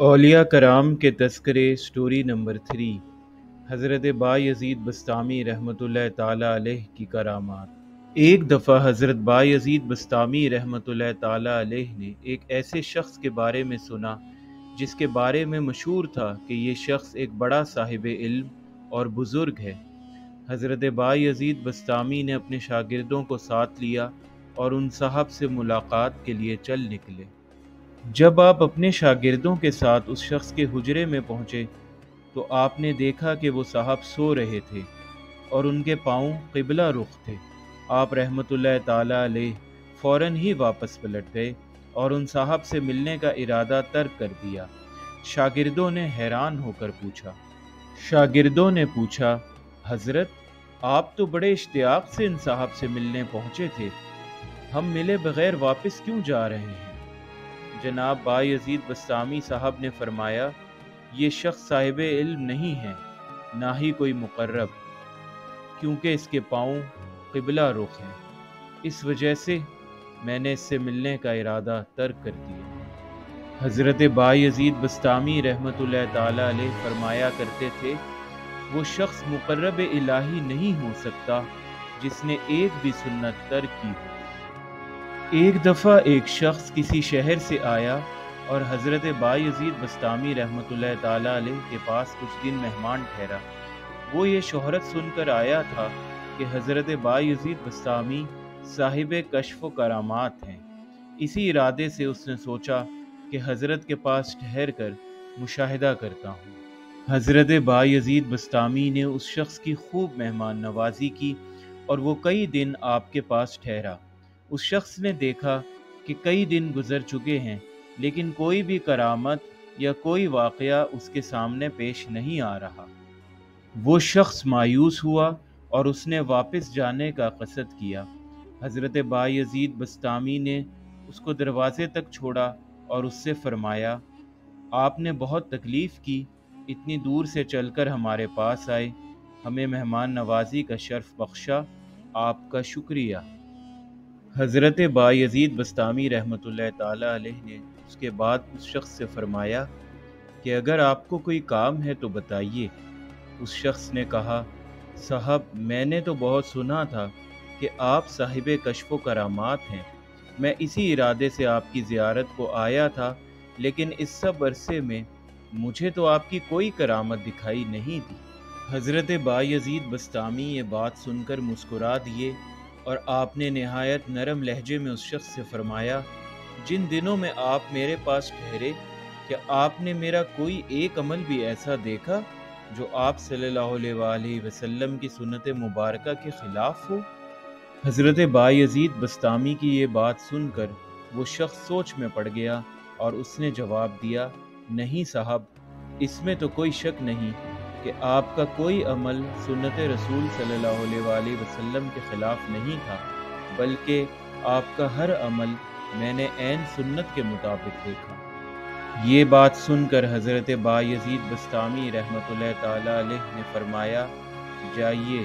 اولیاء کرام کے تذکرے سٹوری نمبر 3۔ حضرت بایزید بسطامی رحمۃ اللہ تعالی علیہ کی کرامات۔ ایک دفعہ حضرت بایزید بسطامی رحمۃ اللہ تعالی علیہ نے ایک ایسے شخص کے بارے میں سنا جس کے بارے میں مشہور تھا کہ یہ شخص ایک بڑا صاحب علم اور بزرگ ہے۔ حضرت بایزید بسطامی نے اپنے شاگردوں کو ساتھ لیا اور ان صاحب سے ملاقات کے لیے چل نکلے۔ جب آپ اپنے شاگردوں کے ساتھ اس شخص کے حجرے میں پہنچے تو آپ نے دیکھا کہ وہ صاحب سو رہے تھے اور ان کے پاؤں قبلہ رخ تھے۔ آپ رحمۃ اللہ تعالی علیہ فوراً ہی واپس پلٹ گئے اور ان صاحب سے ملنے کا ارادہ ترک کر دیا۔ شاگردوں نے حیران ہو کر پوچھا، حضرت آپ تو بڑے اشتیاق سے ان صاحب سے ملنے پہنچے تھے، ہم ملے بغیر واپس کیوں جا رہے ہیں؟ جناب بایزید بسطامی صاحب نے فرمایا، یہ شخص صاحب علم نہیں ہے، نہ ہی کوئی مقرب، کیونکہ اس کے پاؤں قبلہ رخ ہیں، اس وجہ سے میں نے اس سے ملنے کا ارادہ ترک کر دیا۔ حضرت بایزید بسطامی رحمۃ اللہ تعالی علیہ فرمایا کرتے تھے، وہ شخص مقرب الہی نہیں ہو سکتا جس نے ایک بھی سنت ترک کی ہو۔ ایک دفعہ ایک شخص کسی شہر سے آیا اور حضرت بایزید بسطامی رحمۃ اللہ تعالی علیہ کے پاس کچھ دن مہمان ٹھہرا۔ وہ یہ شہرت سن کر آیا تھا کہ حضرت بایزید بسطامی صاحب کشف و کرامات ہیں۔ اسی ارادے سے اس نے سوچا کہ حضرت کے پاس ٹھہر کر مشاہدہ کرتا ہوں۔ حضرت بایزید بسطامی نے اس شخص کی خوب مہمان نوازی کی اور وہ کئی دن آپ کے پاس ٹھہرا۔ اس شخص نے دیکھا کہ کئی دن گزر چکے ہیں لیکن کوئی بھی کرامت یا کوئی واقعہ اس کے سامنے پیش نہیں آ رہا۔ وہ شخص مایوس ہوا اور اس نے واپس جانے کا قصد کیا۔ حضرت بایزید بسطامی نے اس کو دروازے تک چھوڑا اور اس سے فرمایا، آپ نے بہت تکلیف کی، اتنی دور سے چل کر ہمارے پاس آئے، ہمیں مہمان نوازی کا شرف بخشا، آپ کا شکریہ۔ حضرت بایزید بسطامی رحمۃ اللہ تعالی علیہ نے اس کے بعد اس شخص سے فرمایا کہ اگر آپ کو کوئی کام ہے تو بتائیے۔ اس شخص نے کہا، صاحب میں نے تو بہت سنا تھا کہ آپ صاحب کشف و کرامات ہیں، میں اسی ارادے سے آپ کی زیارت کو آیا تھا، لیکن اس سب عرصے میں مجھے تو آپ کی کوئی کرامت دکھائی نہیں دی۔ حضرت بایزید بسطامی یہ بات سن کر مسکرا دیے اور آپ نے نہایت نرم لہجے میں اس شخص سے فرمایا، جن دنوں میں آپ میرے پاس ٹھہرے کیا آپ نے میرا کوئی ایک عمل بھی ایسا دیکھا جو آپ صلی اللہ علیہ وآلہ وسلم کی سنت مبارکہ کے خلاف ہو؟ حضرت بایزید بسطامی کی یہ بات سن کر وہ شخص سوچ میں پڑ گیا اور اس نے جواب دیا، نہیں صاحب، اس میں تو کوئی شک نہیں کہ آپ کا کوئی عمل سنت رسول صلی اللہ علیہ وآلہ وسلم کے خلاف نہیں تھا، بلکہ آپ کا ہر عمل میں نے عین سنت کے مطابق دیکھا۔ یہ بات سن کر حضرت بایزید بسطامی رحمۃ اللہ تعالی علیہ نے فرمایا، جائیے،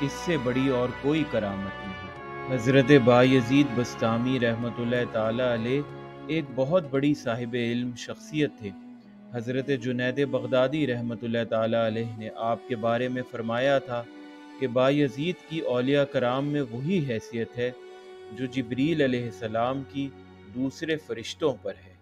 اس سے بڑی اور کوئی کرامت نہیں۔ حضرت بایزید بسطامی رحمۃ اللہ تعالی علیہ ایک بہت بڑی صاحب علم شخصیت تھے۔ حضرت جنید بغدادی رحمۃ اللہ تعالی علیہ نے آپ کے بارے میں فرمایا تھا کہ بایزید کی اولیاء کرام میں وہی حیثیت ہے جو جبریل علیہ السلام کی دوسرے فرشتوں پر ہے۔